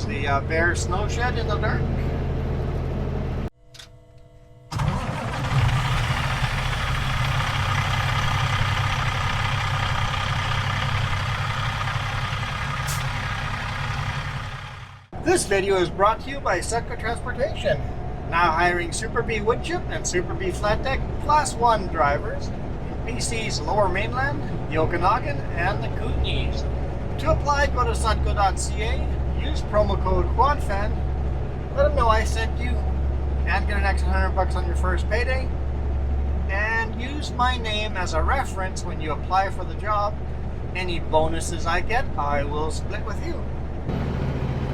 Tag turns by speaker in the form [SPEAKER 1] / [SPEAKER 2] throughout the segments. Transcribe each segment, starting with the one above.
[SPEAKER 1] Here's the bare snow shed in the dark. This video is brought to you by SONY Transportation, now hiring Super B woodchip and Super B flat deck Class 1 drivers in BC's Lower Mainland, the Okanagan, and the Kootenays. To apply, go to sutco.ca, use promo code QUADFAN, let them know I sent you, and get an extra $100 on your first payday, and use my name as a reference when you apply for the job. Any bonuses I get, I will split with you.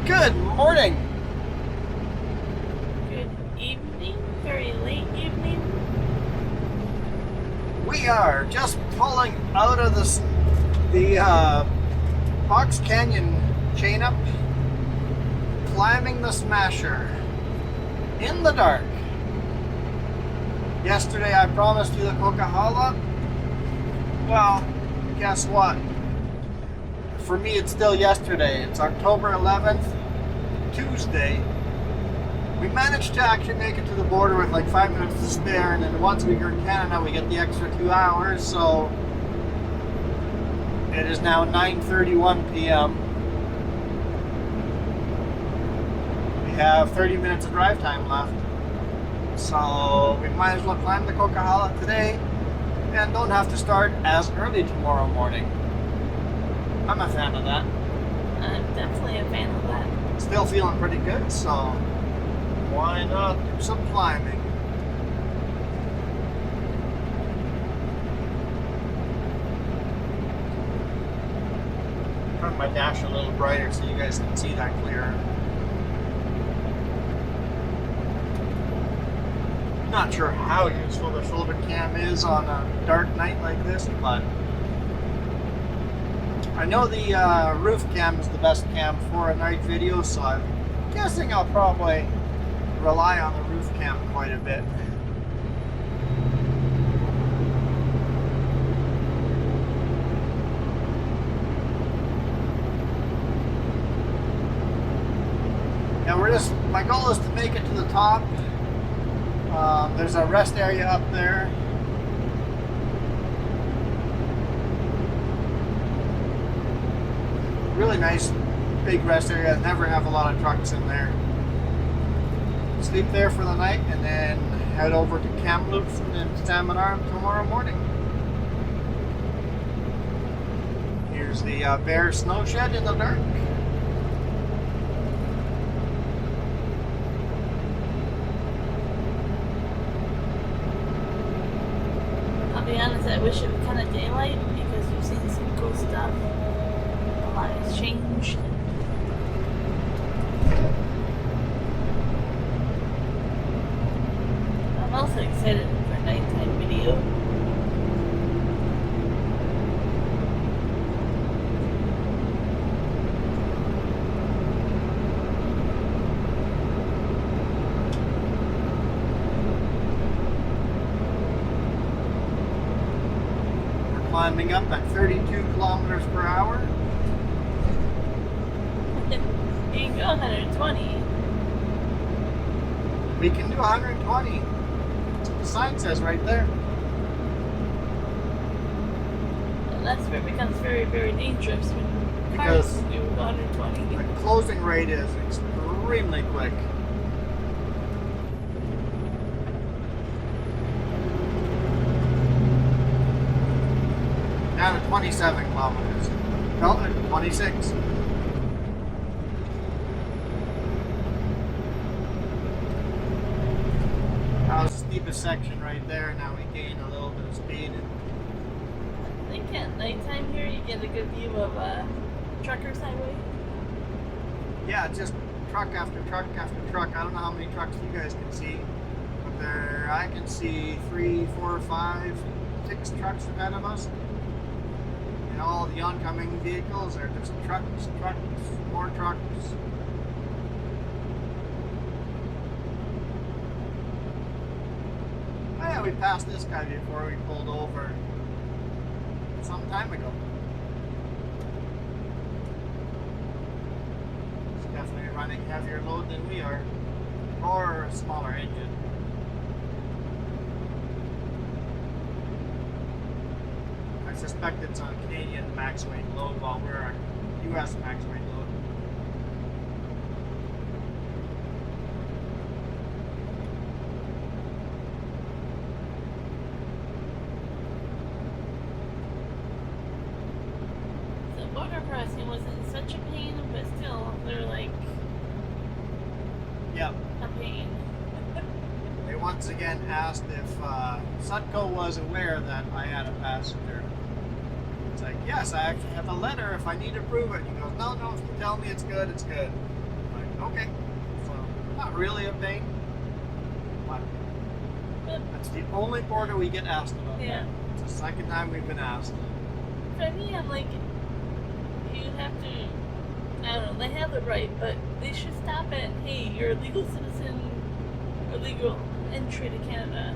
[SPEAKER 1] Good morning.
[SPEAKER 2] Good evening, very late evening.
[SPEAKER 1] We are just pulling out of the Box Canyon chain up, climbing the Smasher in the dark. Yesterday I promised you the Coquihalla. Well, guess what? For me, it's still yesterday. It's October 11th, Tuesday. We managed to actually make it to the border with like 5 minutes to spare, and then once we go in Canada, we get the extra 2 hours, so it is now 9:31 p.m. We have 30 minutes of drive time left, so we might as well climb the Coquihalla today and don't have to start as early tomorrow morning. I'm a fan of that.
[SPEAKER 2] I'm definitely a fan of that.
[SPEAKER 1] Still feeling pretty good, so why not do some climbing? Turn my dash a little brighter so you guys can see that clearer. Not sure how useful the shoulder cam is on a dark night like this, but I know the roof cam is the best cam for a night video, so I'm guessing I'll probably rely on the roof cam quite a bit. My goal is to make it to the top. There's a rest area up there. Really nice big rest area. Never have a lot of trucks in there. Sleep there for the night and then head over to Kamloops and then Salmon Arm tomorrow morning. Here's the bare snow shed in the dark.
[SPEAKER 2] I'll be honest, I wish it was kind of daylight because we've seen some cool stuff. A lot has changed. I'm also excited for nighttime video.
[SPEAKER 1] We're climbing up at 32 kilometers per hour.
[SPEAKER 2] You can go 120.
[SPEAKER 1] We can do 120. That's what the sign says right there.
[SPEAKER 2] And that's where it becomes very, very dangerous when
[SPEAKER 1] Because
[SPEAKER 2] cars do 120.
[SPEAKER 1] the closing rate is extremely quick. Down to 27 kilometers. No, 26. That was the steepest section right there. Now we gain a little bit of speed.
[SPEAKER 2] I think at nighttime here you get a good view of Truckers Highway.
[SPEAKER 1] Yeah, just truck after truck after truck. I don't know how many trucks you guys can see, but there I can see 3, 4, 5, 6 trucks ahead of us. And all the oncoming vehicles are just trucks, trucks, more trucks. Oh yeah, we passed this guy before we pulled over some time ago. It's definitely running heavier load than we are, or a smaller engine. I suspect it's a Canadian max weight load while we're a US max weight load.
[SPEAKER 2] Border crossing wasn't such a pain, but still, they're like
[SPEAKER 1] Yep.
[SPEAKER 2] a pain.
[SPEAKER 1] They once again asked if Sutco was aware that I had a passenger. It's like, yes, I actually have a letter if I need to prove it. He goes, no, if you tell me it's good, it's good. I'm like, okay. So, not really a pain. But that's the only border we get asked about.
[SPEAKER 2] Yeah.
[SPEAKER 1] It's the second time we've been asked.
[SPEAKER 2] For me, I'm like, you have to, I don't know, they have the right, but they should stop at, hey, you're a legal citizen or legal entry to Canada.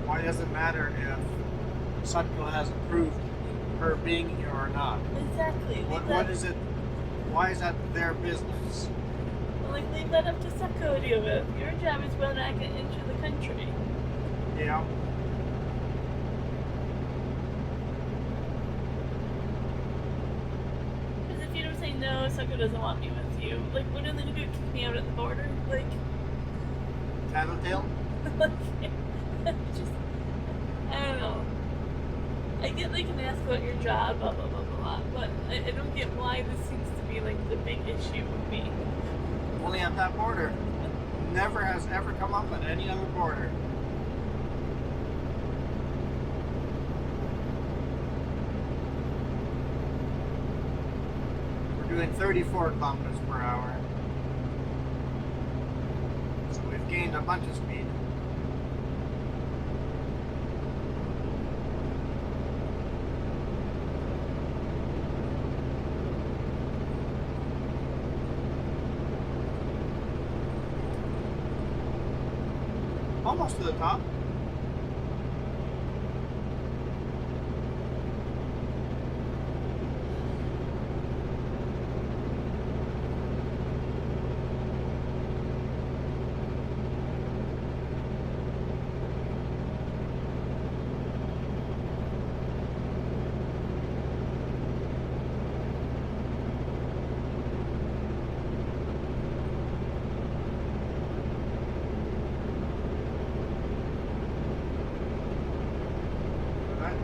[SPEAKER 1] Why does it matter if Sutco has approved her being here or not?
[SPEAKER 2] Exactly.
[SPEAKER 1] What is it? Why is that their business?
[SPEAKER 2] Like, leave that up to Sutco to deal with. Your job is whether I can enter the country.
[SPEAKER 1] Yeah.
[SPEAKER 2] Because if you don't say no, Sutco doesn't want me with you. Like, what are they going to do? Kick me out at the border? Like,
[SPEAKER 1] Tattletale?
[SPEAKER 2] just, I don't know. I get they can ask about your job, blah, blah, blah, blah, blah, but I don't get why this seems to be, like, the big issue with me.
[SPEAKER 1] Only at that border. Never has ever come up at any other border. We're doing 34 kilometers per hour. So we've gained a bunch of speed. Almost to the top.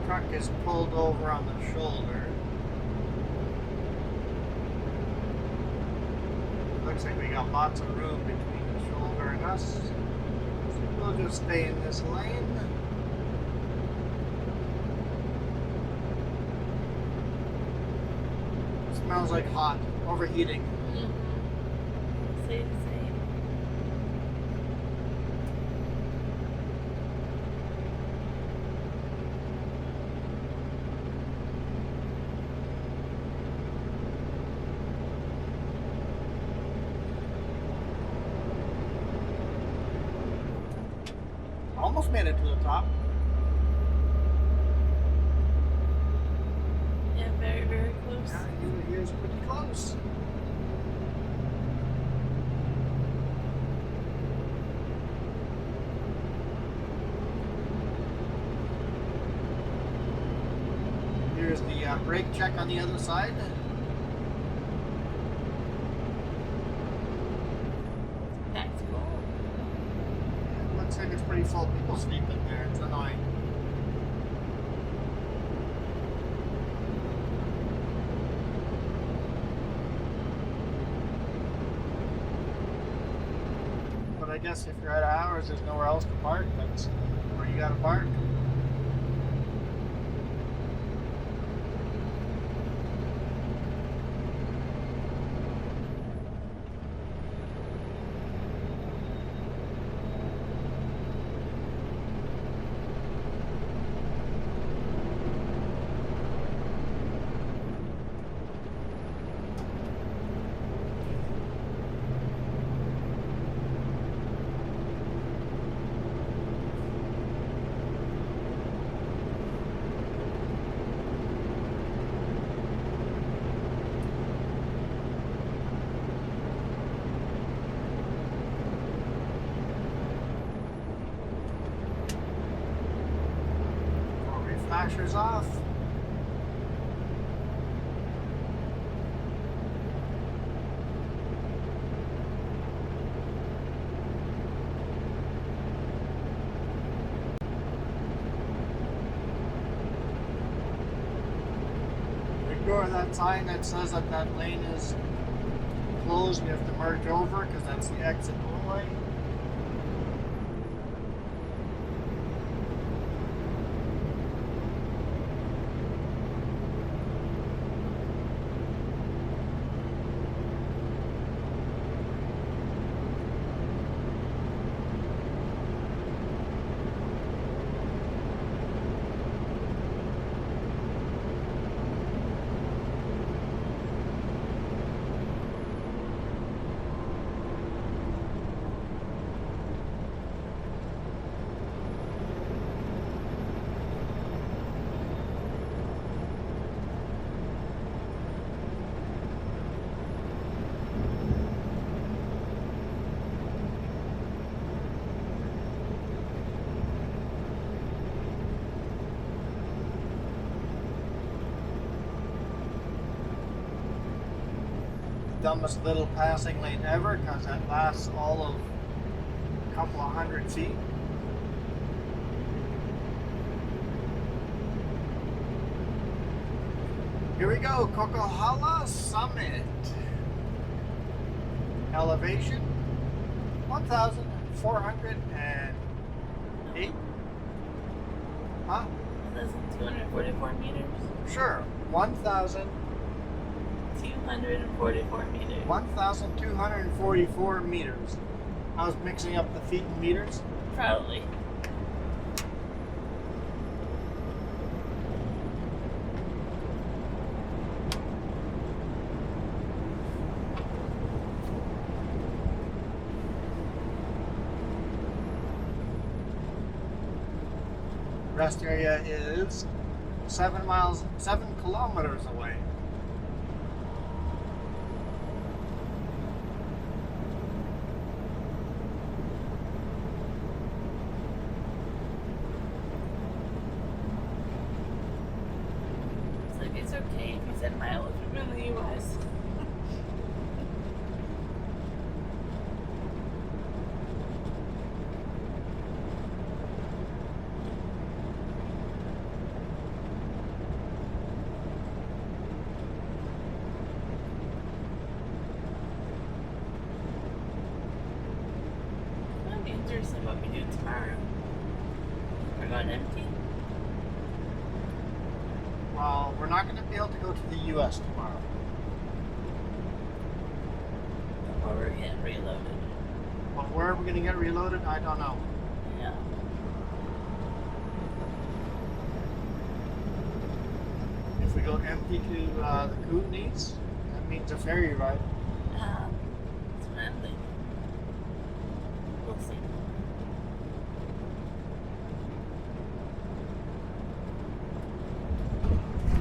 [SPEAKER 1] Truck is pulled over on the shoulder. Looks like we got lots of room between the shoulder and us. So we'll just stay in this lane. Smells like hot, overheating.
[SPEAKER 2] Mm-hmm. Say the same.
[SPEAKER 1] Almost made it to the top.
[SPEAKER 2] Yeah, very, very close.
[SPEAKER 1] Yeah, he was pretty close. Here's the brake check on the other side.
[SPEAKER 2] That's cool.
[SPEAKER 1] Looks like it's pretty full. People sleep in there. It's annoying. But I guess if you're out of hours, there's nowhere else to park. That's where you gotta park. flashers off. Ignore that sign that says that that lane is closed. We have to merge over because that's the exit only. Dumbest little passing lane ever because that lasts all of a couple of 100 feet. Here we go, Coquihalla Summit. Elevation 1,408. Huh?
[SPEAKER 2] 1,244 meters.
[SPEAKER 1] Sure, 1,000.
[SPEAKER 2] 244 meters.
[SPEAKER 1] 1,244 meters. I was mixing up the feet and meters.
[SPEAKER 2] Probably.
[SPEAKER 1] Rest area is 7 kilometers away.
[SPEAKER 2] It's okay if you said mileage in the U.S. That'd be interesting what we do tomorrow. We're going empty.
[SPEAKER 1] Well, we're not going to be able to go to the U.S. tomorrow.
[SPEAKER 2] Or we're getting reloaded.
[SPEAKER 1] Well, where are we going to get reloaded? I don't know.
[SPEAKER 2] Yeah.
[SPEAKER 1] If we go empty to the Kootenays, that means a ferry ride.
[SPEAKER 2] That's what I'm thinking. We'll see.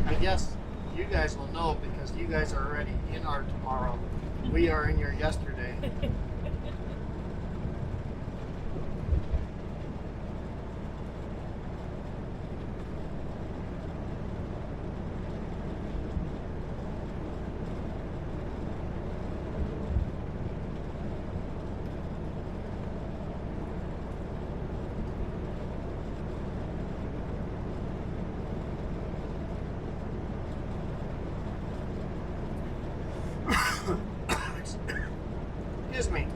[SPEAKER 1] I guess you guys will know because you guys are already in our tomorrow. We are in your yesterday. Excuse me.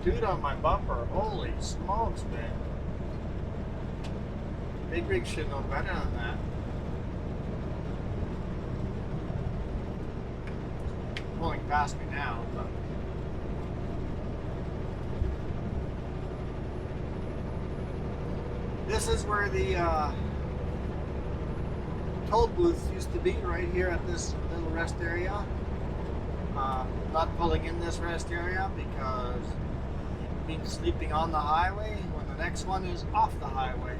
[SPEAKER 1] Dude on my bumper. Holy smokes, man. Big rig should know better than that. Pulling past me now, but this is where the toll booth used to be, right here at this little rest area. Not pulling in this rest area because means sleeping on the highway when the next one is off the highway.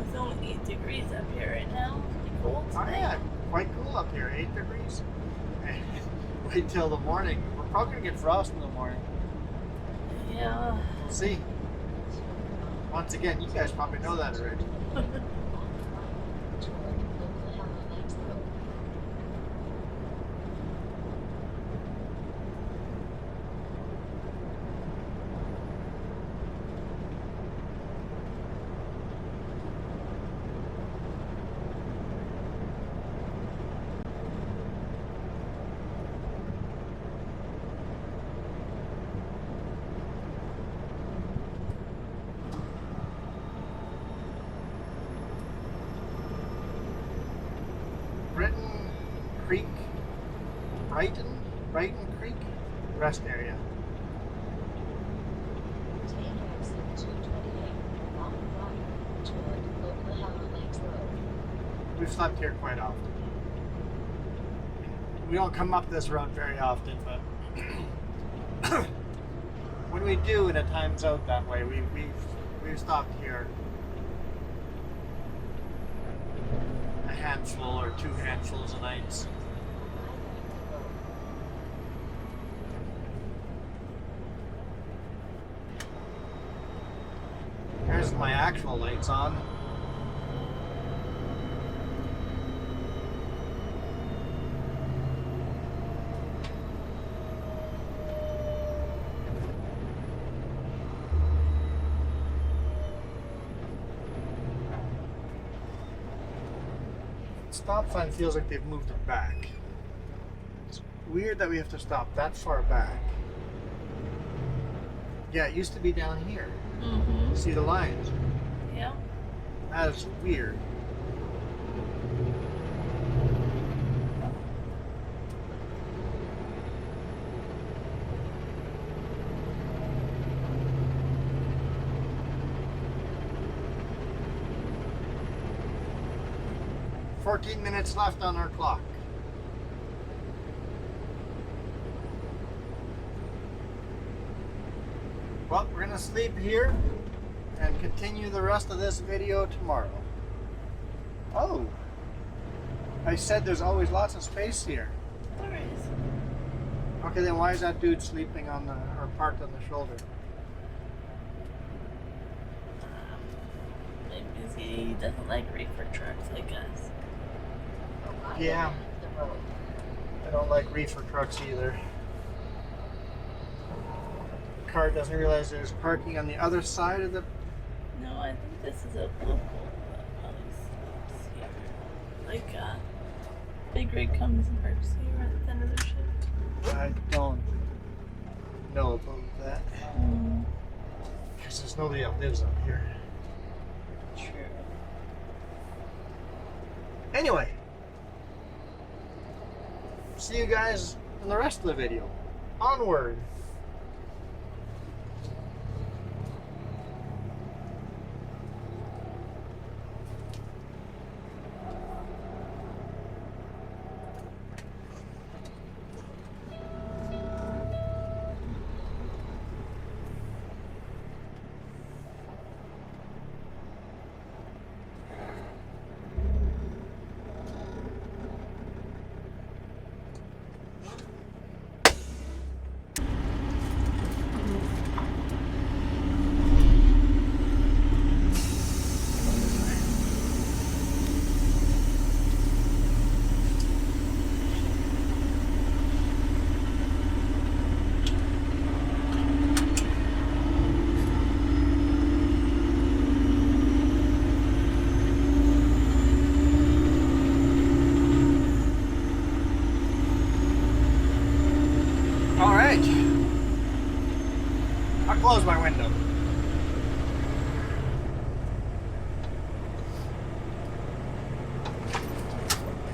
[SPEAKER 2] It's only 8 degrees up here right now. It's pretty cold
[SPEAKER 1] Oh
[SPEAKER 2] today.
[SPEAKER 1] yeah, quite cool up here, 8 degrees. Wait till the morning. We're probably gonna get frost in the morning.
[SPEAKER 2] Yeah.
[SPEAKER 1] We'll see. Once again, you guys probably know that already. Brighton Creek rest area.
[SPEAKER 3] Take exit 228 on right toward Coquihalla Lakes Road.
[SPEAKER 1] We've slept here quite often. We don't come up this road very often, but when we do and it times out that way, we've stopped here a handful or 2 handfuls of nights. Here's my actual lights on. Stop sign feels like they've moved it back. It's weird that we have to stop that far back. Yeah, it used to be down here.
[SPEAKER 2] Mm-hmm.
[SPEAKER 1] See the lines?
[SPEAKER 2] Yeah.
[SPEAKER 1] That is weird. "14 minutes left on our clock." Well, we're gonna sleep here and continue the rest of this video tomorrow. Oh, I said there's always lots of space here.
[SPEAKER 2] There is.
[SPEAKER 1] Okay, then why is that dude sleeping on the, or parked on the shoulder?
[SPEAKER 2] Maybe he doesn't like reefer trucks like us.
[SPEAKER 1] Yeah,
[SPEAKER 3] The road.
[SPEAKER 1] I don't like reefer trucks either. The car doesn't realize there's parking on the other side of the.
[SPEAKER 2] No, I think this is a local police here. Like, Big Rig comes and parks here at the end of their shift.
[SPEAKER 1] I don't know about that.
[SPEAKER 2] Mm,
[SPEAKER 1] Because there's nobody that lives up here.
[SPEAKER 2] true.
[SPEAKER 1] Anyway, see you guys in the rest of the video. Onward. I'll close my window.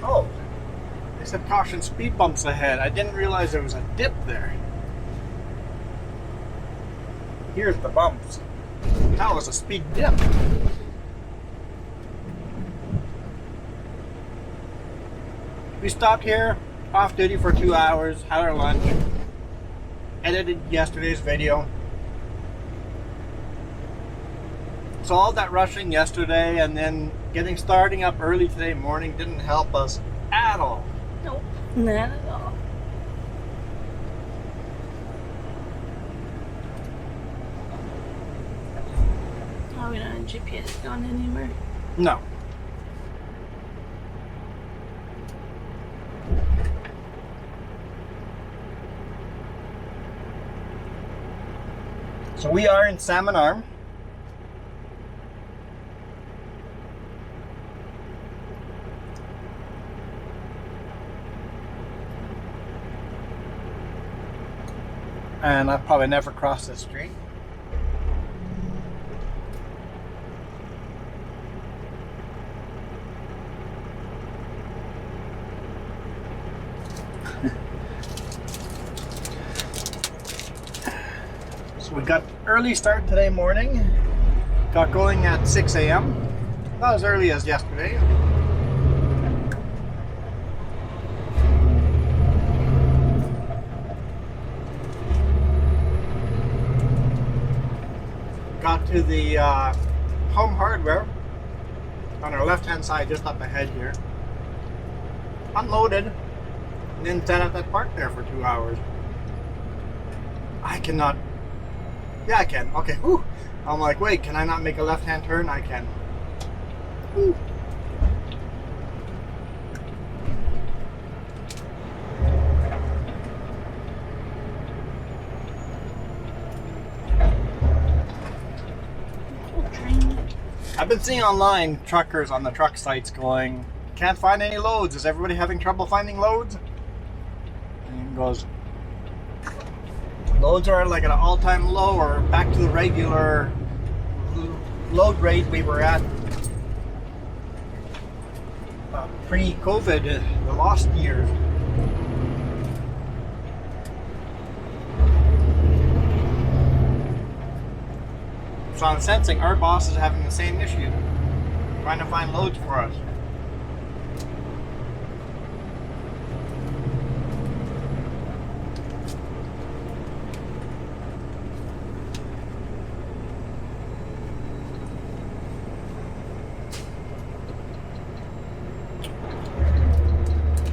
[SPEAKER 1] Oh, they said caution speed bumps ahead. I didn't realize there was a dip there. Here's the bumps. That was a speed dip. We stopped here off duty for 2 hours, had our lunch, edited yesterday's video. So all that rushing yesterday and then starting up early today morning didn't help us at all.
[SPEAKER 2] Nope, not at all. Oh, we're not on GPS going anywhere.
[SPEAKER 1] No. So we are in Salmon Arm. And I've probably never crossed this street. So we got early start today morning. Got going at 6 a.m. Not as early as yesterday. Got to the Home Hardware on our left hand side, just up ahead here. Unloaded and then sat at that park there for 2 hours. I cannot. Yeah, I can. Okay. Whew. I'm like, wait, can I not make a left hand turn? I can. Whew. I've been seeing online truckers on the truck sites going, can't find any loads. Is everybody having trouble finding loads? And he goes, loads are like at an all-time low or back to the regular load rate we were at pre-COVID, the lost years. So I'm sensing our boss is having the same issue, trying to find loads for us.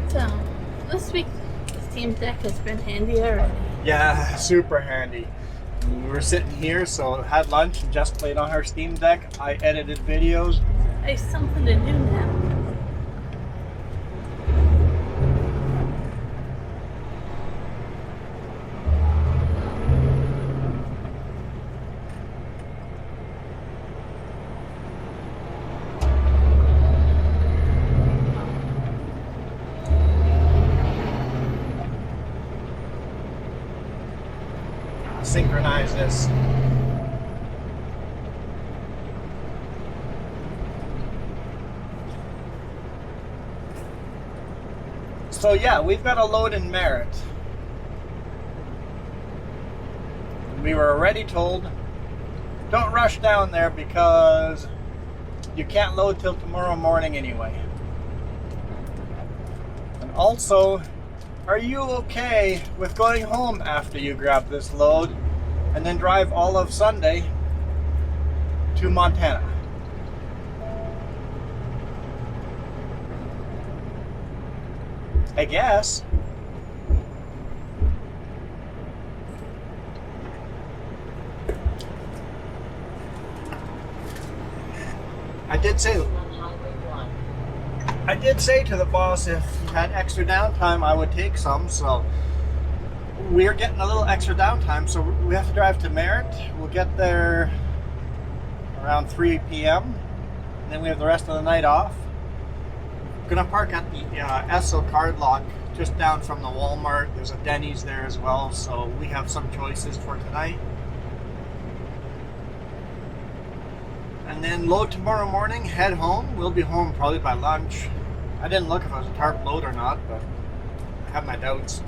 [SPEAKER 2] So, this week, the Steam Deck has been handy already.
[SPEAKER 1] Yeah, super handy. We were sitting here, so had lunch and just played on her Steam Deck. I edited videos.
[SPEAKER 2] I have something to do now.
[SPEAKER 1] Synchronize this. So yeah, we've got a load in Merritt. We were already told, don't rush down there because you can't load till tomorrow morning anyway. And also, are you okay with going home after you grab this load and then drive all of Sunday to Montana? I guess. I did say to the boss if he had extra downtime I would take some, so we're getting a little extra downtime, so we have to drive to Merritt. We'll get there around 3 p.m. and then we have the rest of the night off. We're gonna park at the Esso card lock just down from the Walmart. There's a Denny's there as well, so we have some choices for tonight. And then load tomorrow morning, head home. We'll be home probably by lunch. I didn't look if it was a tarp load or not, but I have my doubts.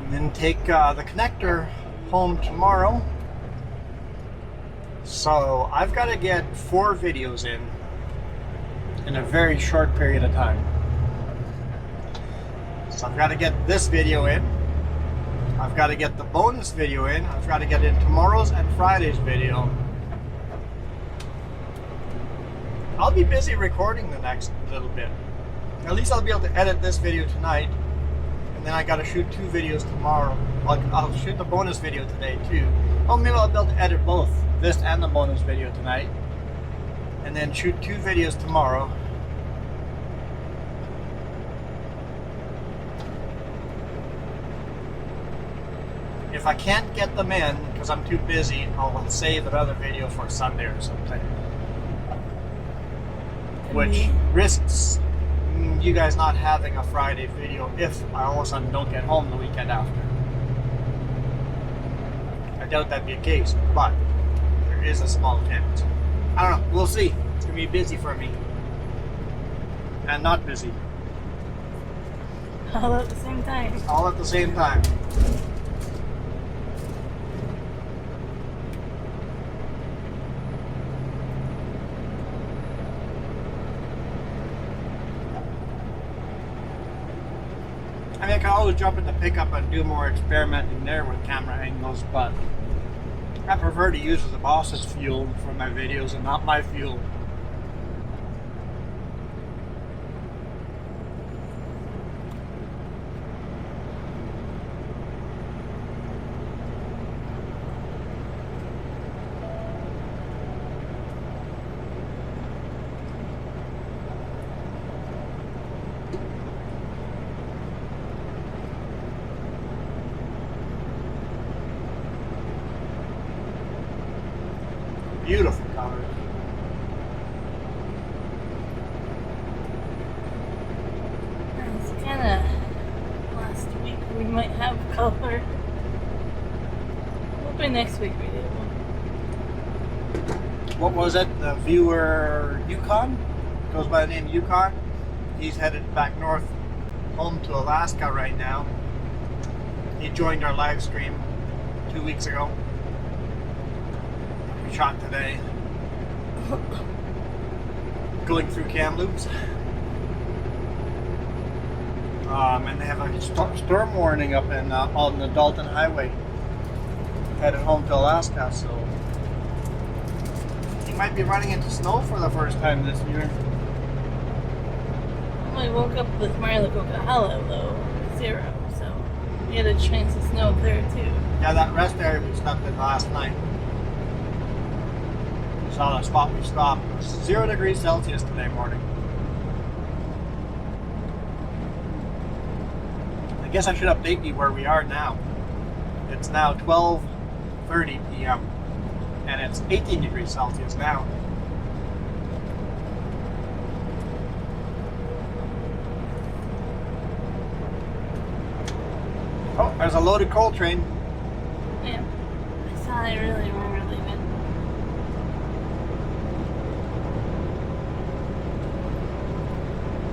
[SPEAKER 1] And and take the connector home tomorrow. So I've got to get 4 videos in a very short period of time. So I've got to get this video in. I've got to get the bonus video in. I've got to get in tomorrow's and Friday's video. I'll be busy recording the next little bit. At least I'll be able to edit this video tonight. And then I got to shoot 2 videos tomorrow. I'll shoot the bonus video today too. Oh, maybe I'll be able to edit both, this and the bonus video tonight. And then shoot 2 videos tomorrow. If I can't get them in because I'm too busy, I'll save another video for Sunday or something. Which risks you guys not having a Friday video if I all of a sudden don't get home the weekend after. I doubt that'd be the case, but there is a small chance. I don't know, we'll see. It's gonna be busy for me. And not busy.
[SPEAKER 2] All at the same time.
[SPEAKER 1] All at the same time. I mean, I can always jump in the pickup and do more experimenting there with camera angles, but I prefer to use the boss's fuel for my videos and not my fuel. Beautiful colors.
[SPEAKER 2] It's kind of last week we might have color. Hoping next week we do.
[SPEAKER 1] What was it? The viewer Yukon goes by the name Yukon. He's headed back north, home to Alaska right now. He joined our live stream 2 weeks ago. We shot today. Going through Kamloops. And they have a storm warning up in on the Dalton Highway. Headed home to Alaska, so he might be running into snow for the first time this year.
[SPEAKER 2] Well, I woke up with Marla Coquihalla though, 0, so we had a chance of snow up there too.
[SPEAKER 1] Yeah, that rest area we slept in last night. Saw the spot we stopped. It was 0 degrees Celsius today morning. I guess I should update you where we are now. It's now 12:30 p.m. and it's 18 degrees Celsius now. Oh, there's a loaded coal train.
[SPEAKER 2] Yeah, I saw it really leaving.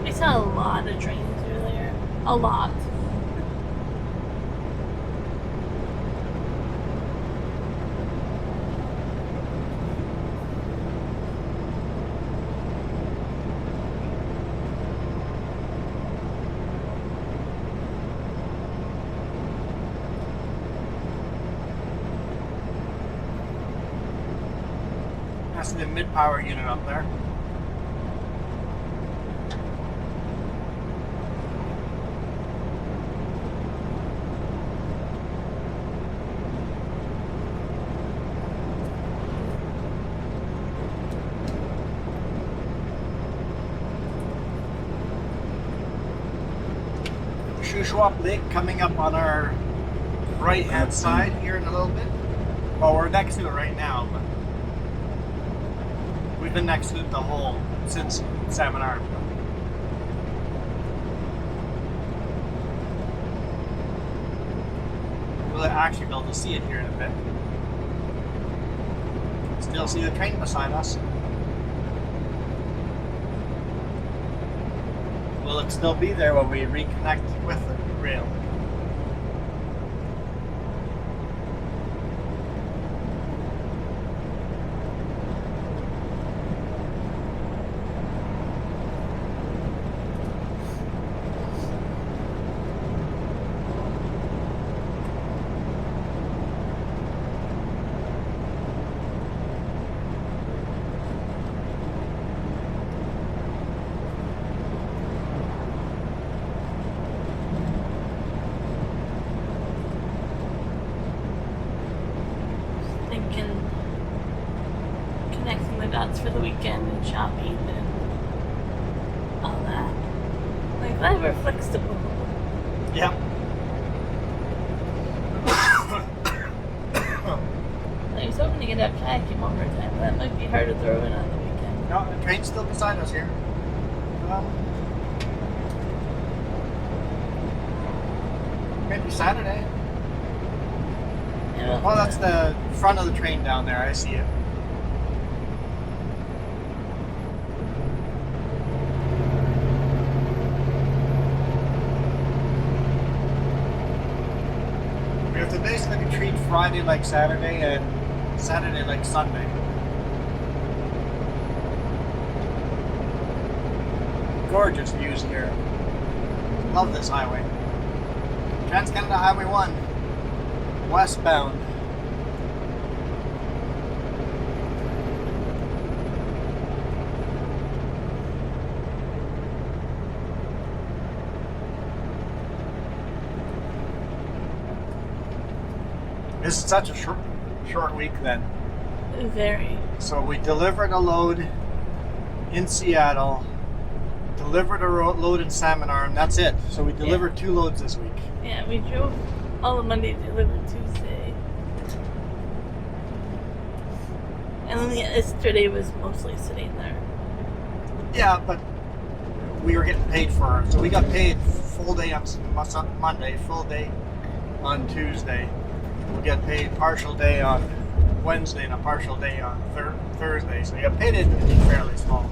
[SPEAKER 2] I saw a lot of trains earlier. A lot.
[SPEAKER 1] That's the mid-power unit up there. Shuswap Lake coming up on our right-hand side here in a little bit. Well, we're next to it right now, but we've been next to it the whole since seminar. We'll actually be able to see it here in a bit. Still see the train beside us. Will it still be there when we reconnect with the rail?
[SPEAKER 2] shopping and all that. Like, glad we're flexible.
[SPEAKER 1] Yep.
[SPEAKER 2] I was hoping to get up kayaking one more time, but that might be hard to throw in on the weekend.
[SPEAKER 1] No, the train's still beside us here. Maybe Saturday.
[SPEAKER 2] Yeah,
[SPEAKER 1] Oh, that's the front of the train down there. I see it. We have to basically treat Friday like Saturday and Saturday like Sunday. Gorgeous views here. Love this highway. Trans-Canada Highway 1. Westbound. This is such a short week then.
[SPEAKER 2] very.
[SPEAKER 1] So we delivered a load in Seattle, delivered a load in Salmon Arm. That's it. So we delivered 2 loads this week.
[SPEAKER 2] Yeah, we drove all of Monday, delivered Tuesday. And then yesterday was mostly sitting there.
[SPEAKER 1] Yeah, but we were getting paid for it. So we got paid full day on Monday, full day on Tuesday. We got paid partial day on Wednesday and a partial day on Thursday. So you got paid it fairly small.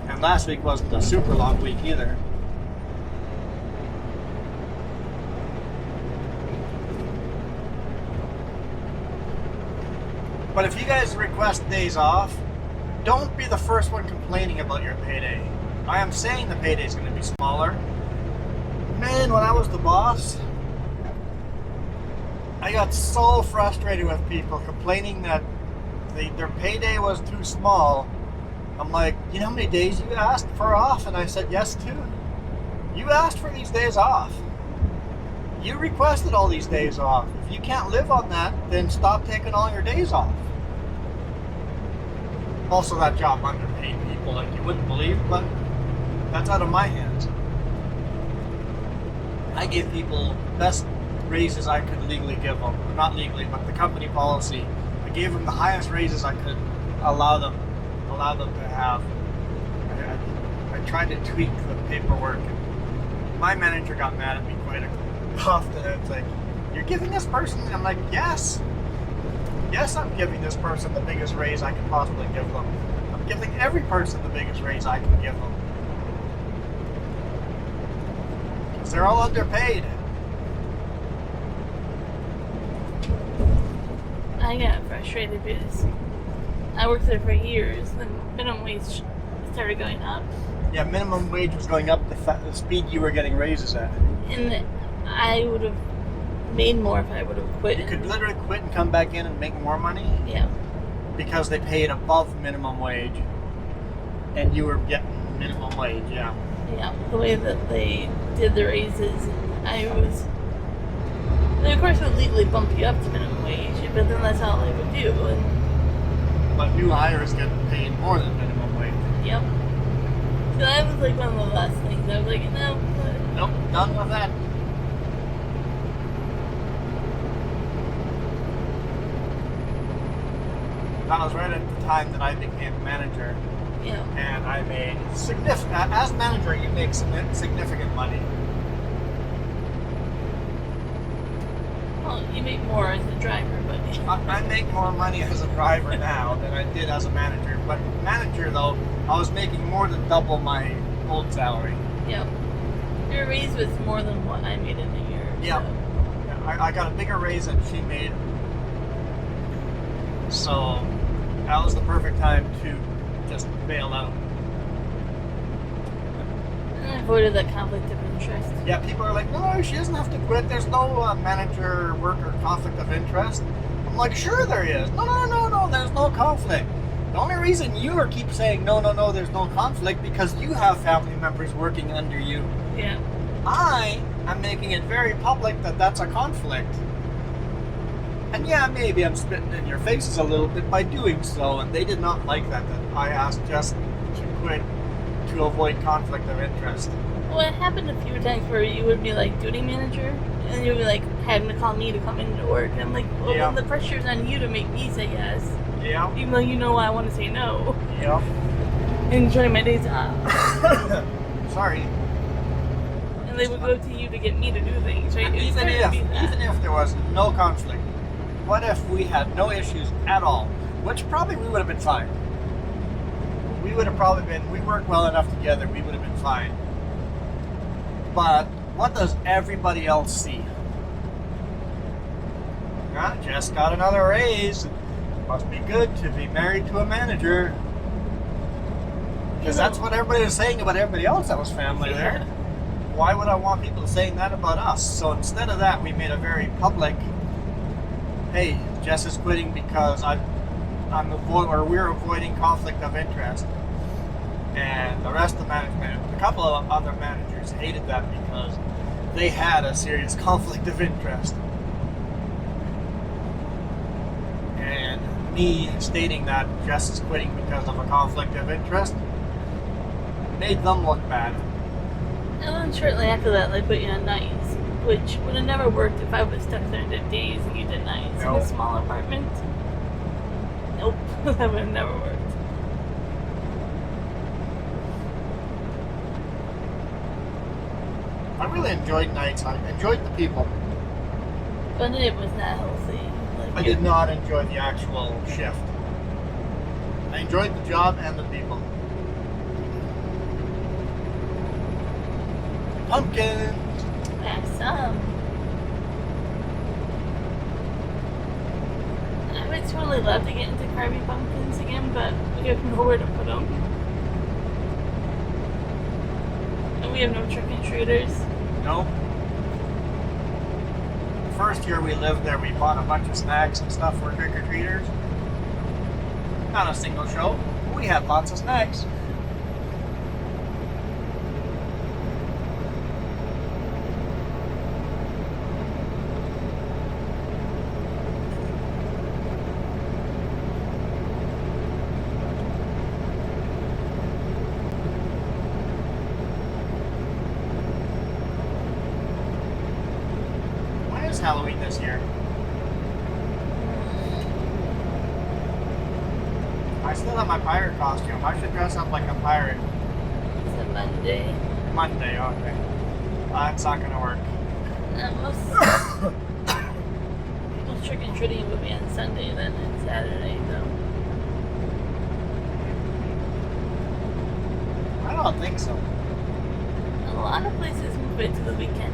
[SPEAKER 1] And last week wasn't a super long week either. But if you guys request days off, don't be the first one complaining about your payday. I am saying the payday is going to be smaller. Man, when I was the boss, I got so frustrated with people complaining that their payday was too small. I'm like, you know how many days you asked for off? And I said yes to. You asked for these days off. You requested all these days off. If you can't live on that, then stop taking all your days off. Also, that job underpaid people like you wouldn't believe, but that's out of my hands. I gave people best raises I could legally give them. Not legally, but the company policy. I gave them the highest raises I could allow them to have. I tried to tweak the paperwork, and my manager got mad at me quite often. It's like, you're giving this person, and I'm like, yes, I'm giving this person the biggest raise I can possibly give them. I'm giving every person the biggest raise I can give them. Because they're all underpaid.
[SPEAKER 2] I got frustrated because I worked there for years. The minimum wage started going up.
[SPEAKER 1] Yeah, minimum wage was going up the speed you were getting raises at.
[SPEAKER 2] And I would have made more if I would have quit.
[SPEAKER 1] You could literally quit and come back in and make more money.
[SPEAKER 2] Yeah.
[SPEAKER 1] Because they paid above minimum wage. And you were getting minimum wage, yeah.
[SPEAKER 2] Yeah, the way that they did the raises, they of course would legally bump you up to minimum wage, but then that's all they would do. And
[SPEAKER 1] But new hires get paid more than minimum wage.
[SPEAKER 2] yep. So that was like one of the last things. I was like, no.
[SPEAKER 1] Nope, done with that. That was right at the time that I became manager.
[SPEAKER 2] Yeah.
[SPEAKER 1] And I made significant, as manager, you make significant money.
[SPEAKER 2] Well, you make more as a driver, but
[SPEAKER 1] I make more money as a driver now than I did as a manager. But manager, though, I was making more than double my old salary.
[SPEAKER 2] yep. Your raise was more than what I made in a year.
[SPEAKER 1] Yep.
[SPEAKER 2] So.
[SPEAKER 1] Yeah, I got a bigger raise than she made. So that was the perfect time to just bail out.
[SPEAKER 2] And I avoided that conflict of interest.
[SPEAKER 1] Yeah, people are like, no, she doesn't have to quit. There's no manager-worker conflict of interest. I'm like, sure there is. No, there's no conflict. The only reason you keep saying no, there's no conflict because you have family members working under you.
[SPEAKER 2] Yeah.
[SPEAKER 1] I am making it very public that that's a conflict. And yeah, maybe I'm spitting in your faces a little bit by doing so, and they did not like that I asked Jess to quit to avoid conflict of interest.
[SPEAKER 2] Well, it happened a few times where you would be like duty manager, and you'd be like having to call me to come into work. And I'm like, well,
[SPEAKER 1] Yeah.
[SPEAKER 2] then the pressure's on you to make me say yes,
[SPEAKER 1] Yeah.
[SPEAKER 2] even though you know I want to say no.
[SPEAKER 1] Yeah.
[SPEAKER 2] Enjoy my days off.
[SPEAKER 1] Sorry.
[SPEAKER 2] And they would go to you to get me to do things, right?
[SPEAKER 1] And
[SPEAKER 2] It's
[SPEAKER 1] even
[SPEAKER 2] starting to be that.
[SPEAKER 1] if there was no conflict, what if we had no issues at all? Which probably we would have been fine. We would have probably been, we work well enough together, we would have been fine. But what does everybody else see? Ah, Jess got another raise. Must be good to be married to a manager. Because that's what everybody was saying about everybody else that was family there. Why would I want people saying that about us? So instead of that, we made a very public, hey, Jess is quitting because we're avoiding conflict of interest. And the rest of management, a couple of other managers hated that because they had a serious conflict of interest. And me stating that Jess is quitting because of a conflict of interest made them look bad.
[SPEAKER 2] And then shortly after that, they put you on nights, which would have never worked if I would have stuck there and did days and you did nights in
[SPEAKER 1] Nope.
[SPEAKER 2] a small apartment. Nope, that would have never worked.
[SPEAKER 1] I really enjoyed nights. I enjoyed the people.
[SPEAKER 2] But it was not healthy. Like,
[SPEAKER 1] I did not enjoy the actual shift. I enjoyed the job and the people. Pumpkins!
[SPEAKER 2] Have some. I would totally love to get into carving pumpkins again, but we have nowhere to put them. And we have no trick-and-treaters.
[SPEAKER 1] No. The first year we lived there, we bought a bunch of snacks and stuff for trick-or-treaters. Not a single show. We had lots of snacks. When is Halloween this year? I still have my pirate costume. I should dress up like a pirate.
[SPEAKER 2] It's a Monday.
[SPEAKER 1] Monday, okay. That's not gonna work.
[SPEAKER 2] Most trick-and-treating would be on Sunday, then it's Saturday, though.
[SPEAKER 1] I don't think so.
[SPEAKER 2] A lot of places move it to the weekend.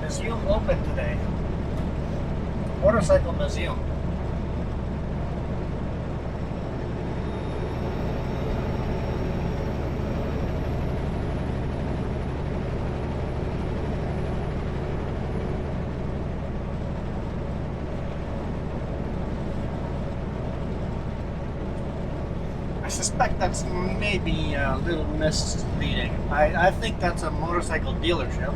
[SPEAKER 1] Museum open today. Motorcycle museum. I suspect that's maybe a little misleading. I think that's a motorcycle dealership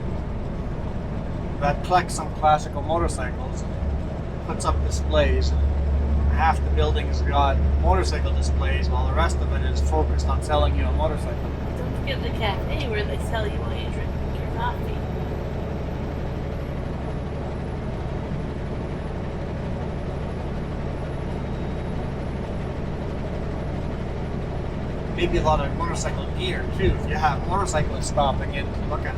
[SPEAKER 1] that collects some classical motorcycles, puts up displays. Half the building's got motorcycle displays while the rest of it is focused on selling you a motorcycle.
[SPEAKER 2] Don't forget the cafe where they sell you while you drink your coffee.
[SPEAKER 1] Maybe a lot of motorcycle gear too. If you have motorcyclists stopping in to look at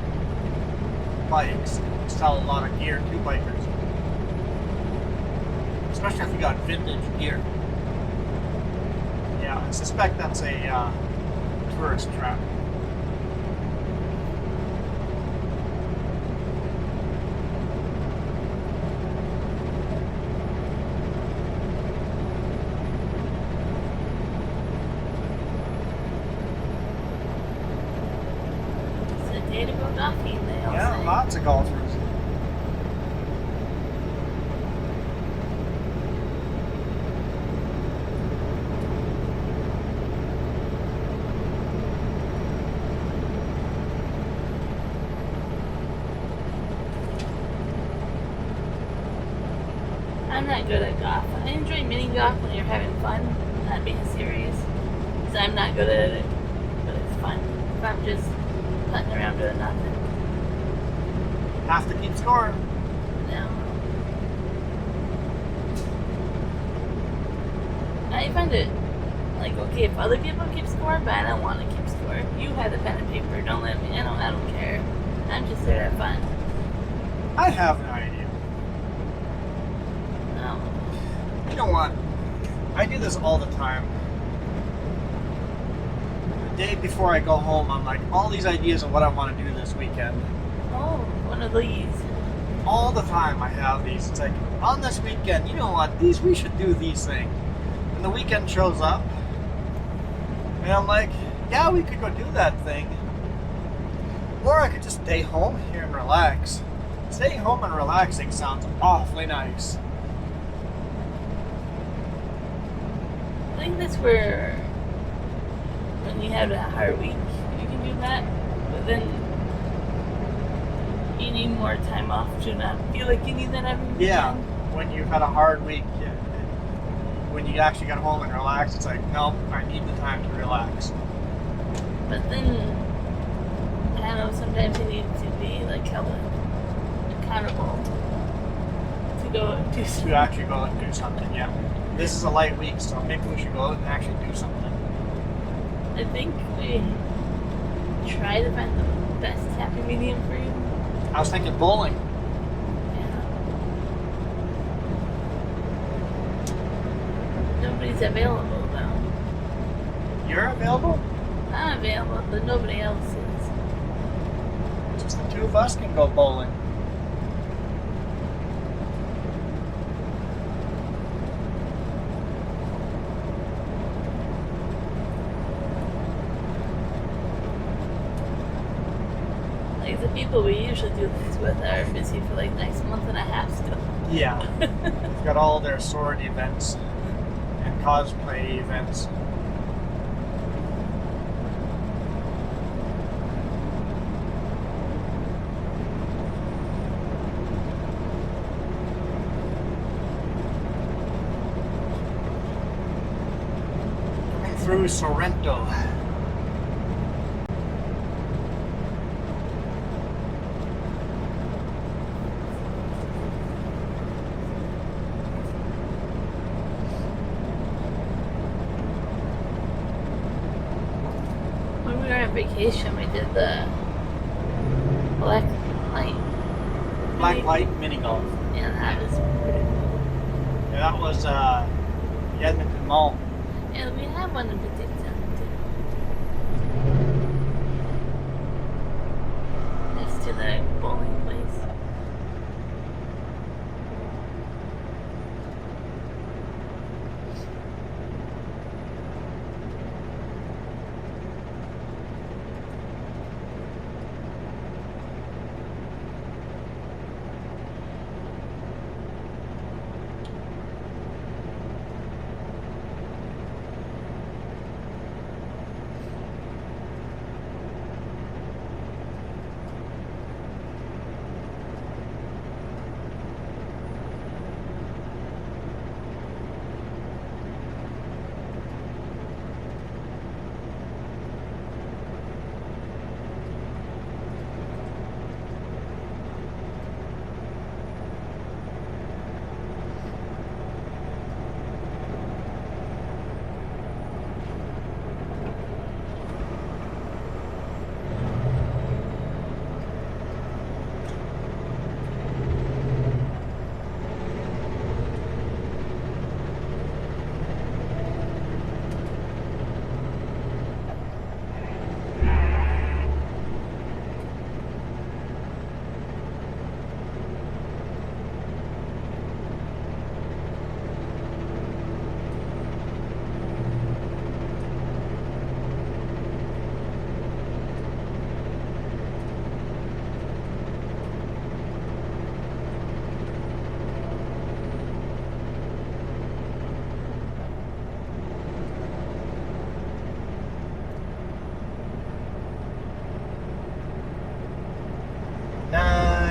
[SPEAKER 1] bikes, sell a lot of gear to bikers. Especially if you got vintage gear. Yeah, I suspect that's a tourist trap.
[SPEAKER 2] It's a day to go golfing, they all
[SPEAKER 1] Yeah,
[SPEAKER 2] say.
[SPEAKER 1] lots of golfers.
[SPEAKER 2] I'm not good at golf. I enjoy mini golf when you're having fun, not being serious. So I'm not good at it, but it's fun. If I'm just putting around doing nothing.
[SPEAKER 1] Have to keep score.
[SPEAKER 2] No. I find it like okay if other people keep score, but I don't want to keep score. You have the pen and paper. Don't let me. I don't care. I'm just there to have fun.
[SPEAKER 1] I have an idea.
[SPEAKER 2] No.
[SPEAKER 1] You know what? I do this all the time. The day before I go home, I'm like, all these ideas of what I want to do this weekend.
[SPEAKER 2] Oh, one of these.
[SPEAKER 1] All the time I have these. It's like, on this weekend, you know what? We should do these things. And the weekend shows up. And I'm like, yeah, we could go do that thing. Or I could just stay home here and relax. Staying home and relaxing sounds awfully nice.
[SPEAKER 2] I think that's where when you have a hard week, you can do that. But then you need more time off to not feel like you need that every weekend.
[SPEAKER 1] Yeah, when you've had a hard week, yeah, when you actually get home and relax, it's like, nope, I need the time to relax.
[SPEAKER 2] But then, I don't know, sometimes you need to be like held accountable to go do
[SPEAKER 1] To
[SPEAKER 2] something.
[SPEAKER 1] actually go and do something, yeah. This is a light week, so maybe we should go out and actually do something.
[SPEAKER 2] I think we try to find the best happy medium for you.
[SPEAKER 1] I was thinking bowling.
[SPEAKER 2] Yeah. Nobody's available though.
[SPEAKER 1] You're available?
[SPEAKER 2] I'm available, but nobody else is.
[SPEAKER 1] Just the two of us can go bowling.
[SPEAKER 2] Like the people we usually do things with are busy for like next month and a half still.
[SPEAKER 1] Yeah. We've got all their sorority events and cosplay events. Coming through Sorrento.
[SPEAKER 2] When we were on vacation, we did the black light.
[SPEAKER 1] Black light mini golf.
[SPEAKER 2] Yeah, that was pretty cool.
[SPEAKER 1] Yeah, that was the Edmonton Mall.
[SPEAKER 2] And we have one in Penticton too. Next to the bowling place.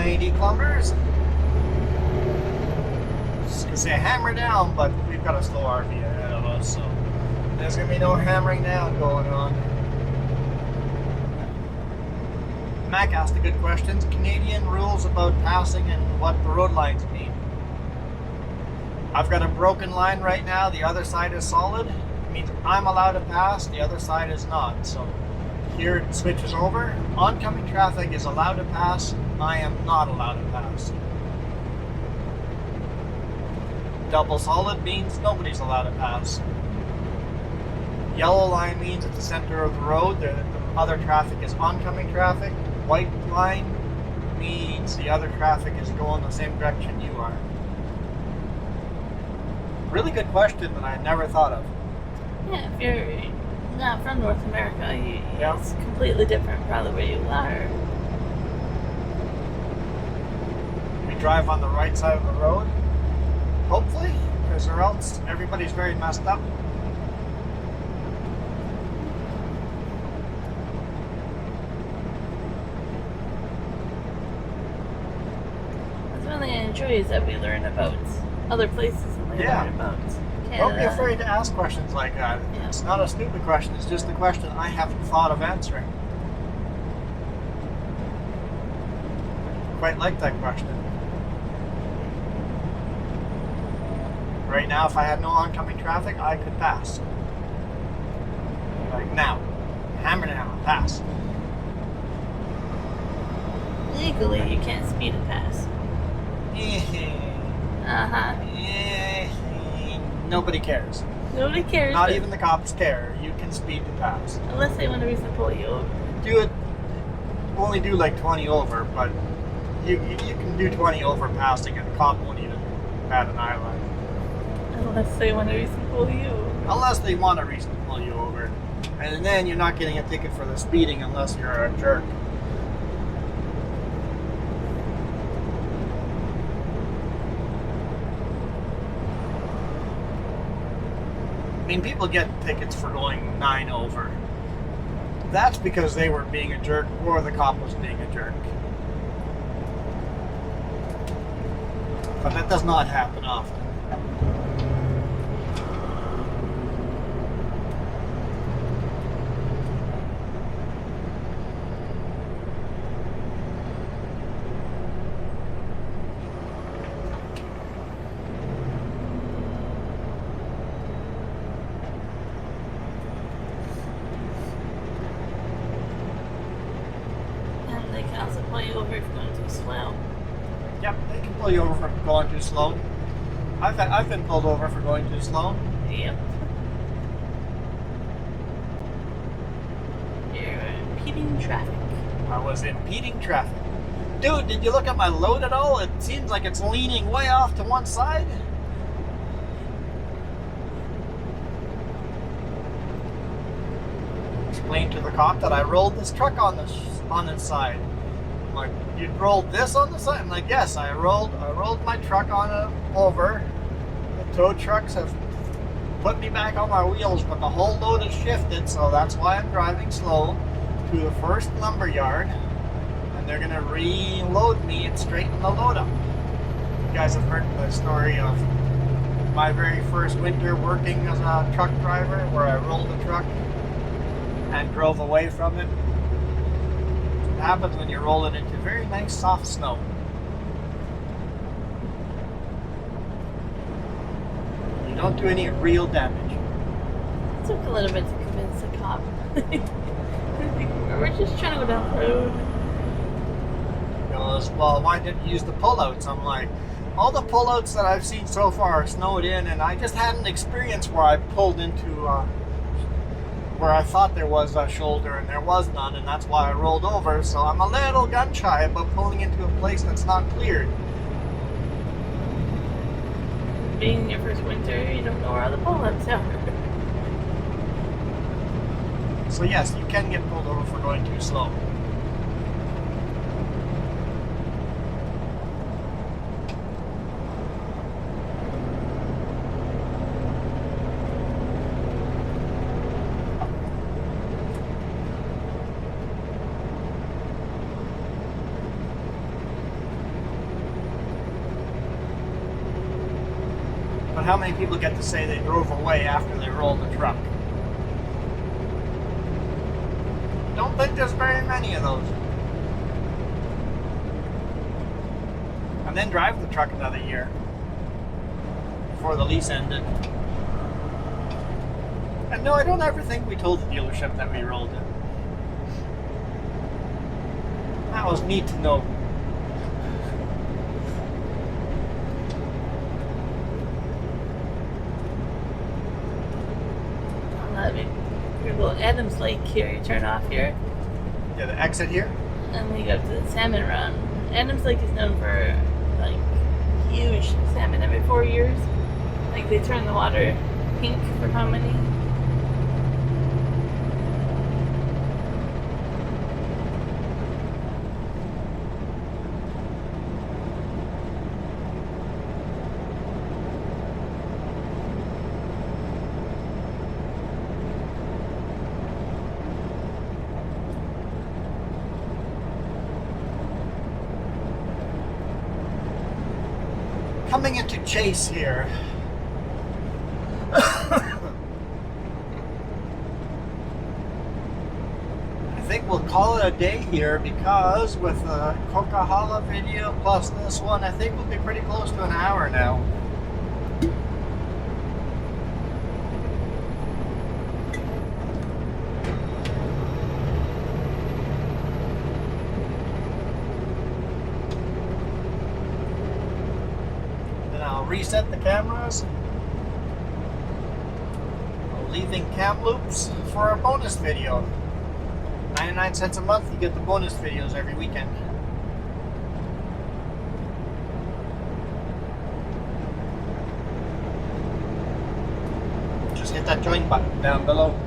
[SPEAKER 1] 90 kilometers. Just gonna say hammer down, but we've got a slow RV ahead of us, so there's gonna be no hammering down going on. Mac asked a good question. Canadian rules about passing and what the road lines mean. I've got a broken line right now. The other side is solid. It means I'm allowed to pass. The other side is not. So here it switches over. Oncoming traffic is allowed to pass. I am not allowed to pass. Double solid means nobody's allowed to pass. Yellow line means at the center of the road, the other traffic is oncoming traffic. White line means the other traffic is going the same direction you are. Really good question that I never thought of.
[SPEAKER 2] Yeah, if you're not from North America,
[SPEAKER 1] Yeah.
[SPEAKER 2] it's completely different probably where you are.
[SPEAKER 1] We drive on the right side of the road, hopefully, because or else everybody's very messed up.
[SPEAKER 2] That's one thing I enjoy is that we learn about other places and we
[SPEAKER 1] Yeah.
[SPEAKER 2] learn about Canada.
[SPEAKER 1] Don't be afraid to ask questions like that.
[SPEAKER 2] Yeah.
[SPEAKER 1] It's not a stupid question, it's just a question I haven't thought of answering. Quite like that question. Right now, if I had no oncoming traffic, I could pass. Like now. Hammer down, pass.
[SPEAKER 2] Legally, you can't speed and pass. Uh-huh.
[SPEAKER 1] Nobody cares.
[SPEAKER 2] Nobody cares.
[SPEAKER 1] Not
[SPEAKER 2] but-
[SPEAKER 1] even the cops care. You can speed to pass.
[SPEAKER 2] Unless they want a reason to pull you over.
[SPEAKER 1] Do it. Only do like 20 over, but you can do 20 over passing, and the cop won't even bat an eyelid.
[SPEAKER 2] Unless they want a reason to pull you over.
[SPEAKER 1] Unless they want a reason to pull you over, and then you're not getting a ticket for the speeding unless you're a jerk. I mean, people get tickets for going 9 over. That's because they were being a jerk or the cop was being a jerk. But that does not happen often.
[SPEAKER 2] And they can also pull you over if you're going too slow.
[SPEAKER 1] Yep, they can pull you over for going too slow. I've been pulled over for going too slow.
[SPEAKER 2] Yep. You're impeding traffic.
[SPEAKER 1] I was impeding traffic. Dude, did you look at my load at all? It seems like it's leaning way off to one side. Explained to the cop that I rolled this truck on this side. I'm like, you rolled this on the side? I'm like, yes, I rolled my truck on it over. The tow trucks have put me back on my wheels, but the whole load has shifted, so that's why I'm driving slow to the first lumber yard, and they're gonna reload me and straighten the load up. You guys have heard the story of my very first winter working as a truck driver, where I rolled a truck and drove away from it. What happens when you're rolling into very nice soft snow? You don't do any real damage.
[SPEAKER 2] It took a little bit to convince the cop. We're just trying to go down the road.
[SPEAKER 1] He goes, well, why didn't you use the pullouts? I'm like, all the pullouts that I've seen so far are snowed in, and I just had an experience where I pulled into where I thought there was a shoulder and there was none, and that's why I rolled over. So I'm a little gun shy about pulling into a place that's not cleared.
[SPEAKER 2] Being in your first winter, you don't know where all the pull-ups are.
[SPEAKER 1] So yes, you can get pulled over for going too slow. But how many people get to say they drove away after they rolled the truck? Don't think there's very many of those. And then drive the truck another year before the lease ended. And no, I don't ever think we told the dealership that we rolled it. That was neat to know.
[SPEAKER 2] Your little Adams Lake here, you turn off here.
[SPEAKER 1] Yeah, the exit here.
[SPEAKER 2] And we go to the salmon run. Adams Lake is known for like huge salmon every 4 years. Like they turn the water pink for how many?
[SPEAKER 1] Coming into Chase here. I think we'll call it a day here because with the Coquihalla video plus this one, I think we'll be pretty close to an hour now. Reset the cameras. We're leaving Kamloops for a bonus video. 99 cents a month, you get the bonus videos every weekend. Just hit that join button down below.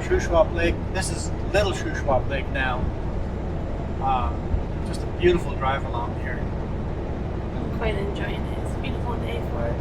[SPEAKER 1] Shuswap Lake. This is Little Shuswap Lake now. Just a beautiful drive along here.
[SPEAKER 2] I'm quite enjoying it. It's a beautiful day for it.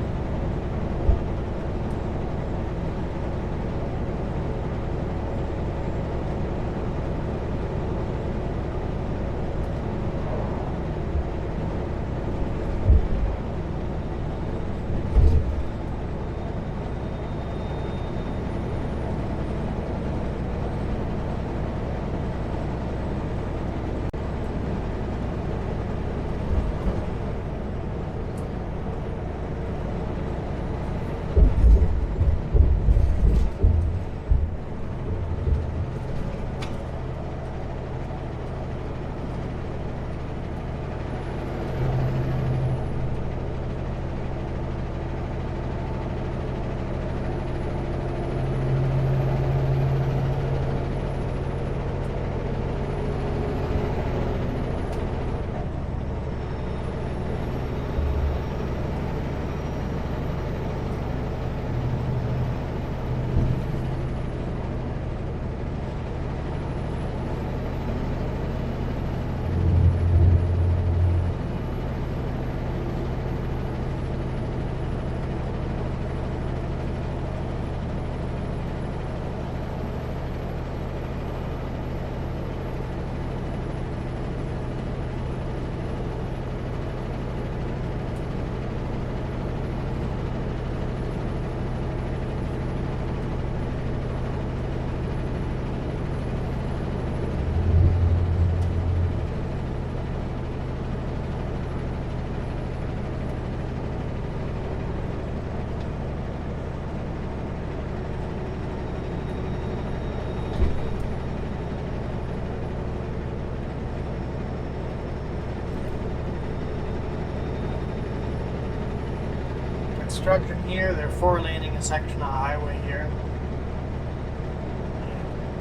[SPEAKER 1] construction here. They're 4-laning a section of highway here.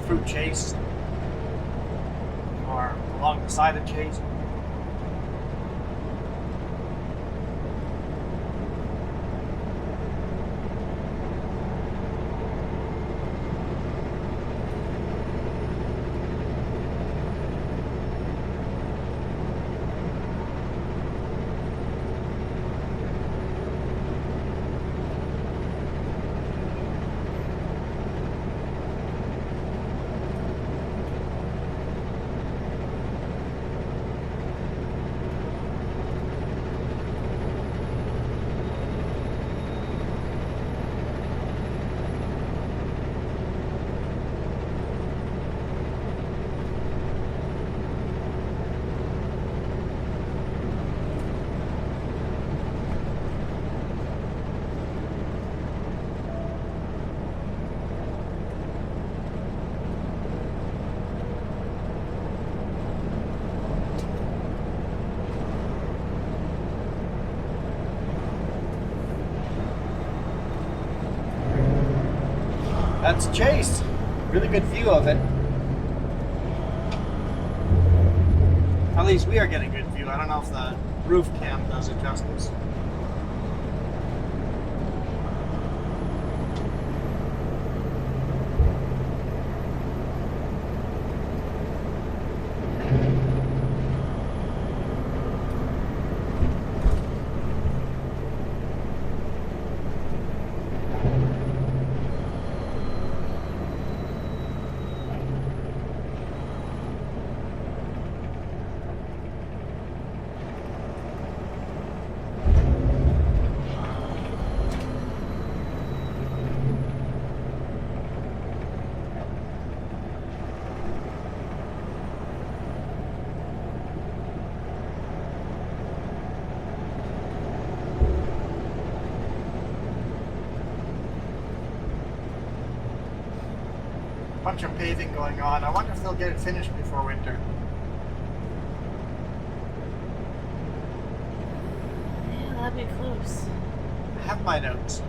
[SPEAKER 1] Through Chase. Or along the side of Chase. That's Chase. Really good view of it. At least we are getting a good view. I don't know if the roof cam does it justice. Bunch of paving going on. I wonder if they'll get it finished before winter.
[SPEAKER 2] Yeah, that'd be close.
[SPEAKER 1] I have my notes.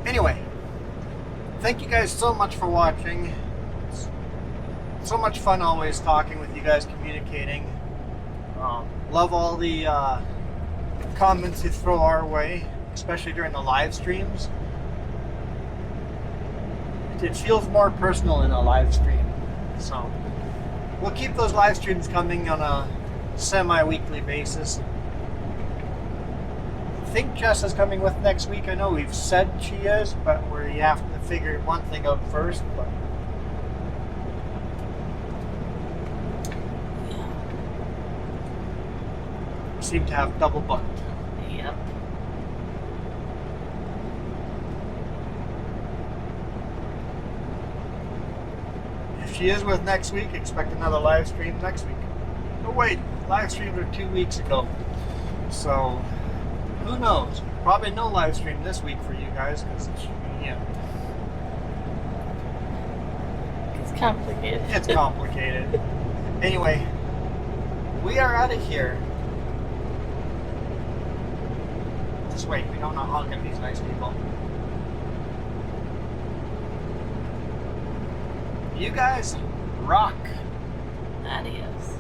[SPEAKER 1] Anyway, thank you guys so much for watching. So much fun always talking with you guys, communicating. Love all the comments you throw our way, especially during the live streams. It feels more personal in a live stream. So we'll keep those live streams coming on a semi-weekly basis. I think Jess is coming with next week. I know we've said she is, but we have to figure one thing out first. But seem to have double booked.
[SPEAKER 2] Yep.
[SPEAKER 1] If she is with next week, expect another live stream next week. Oh wait, live streams are 2 weeks ago. So, who knows? Probably no live stream this week for you guys, because yeah.
[SPEAKER 2] It's complicated.
[SPEAKER 1] It's complicated. Anyway, we are out of here. Just wait, we don't know honk at these nice people. You guys rock.
[SPEAKER 2] Adios.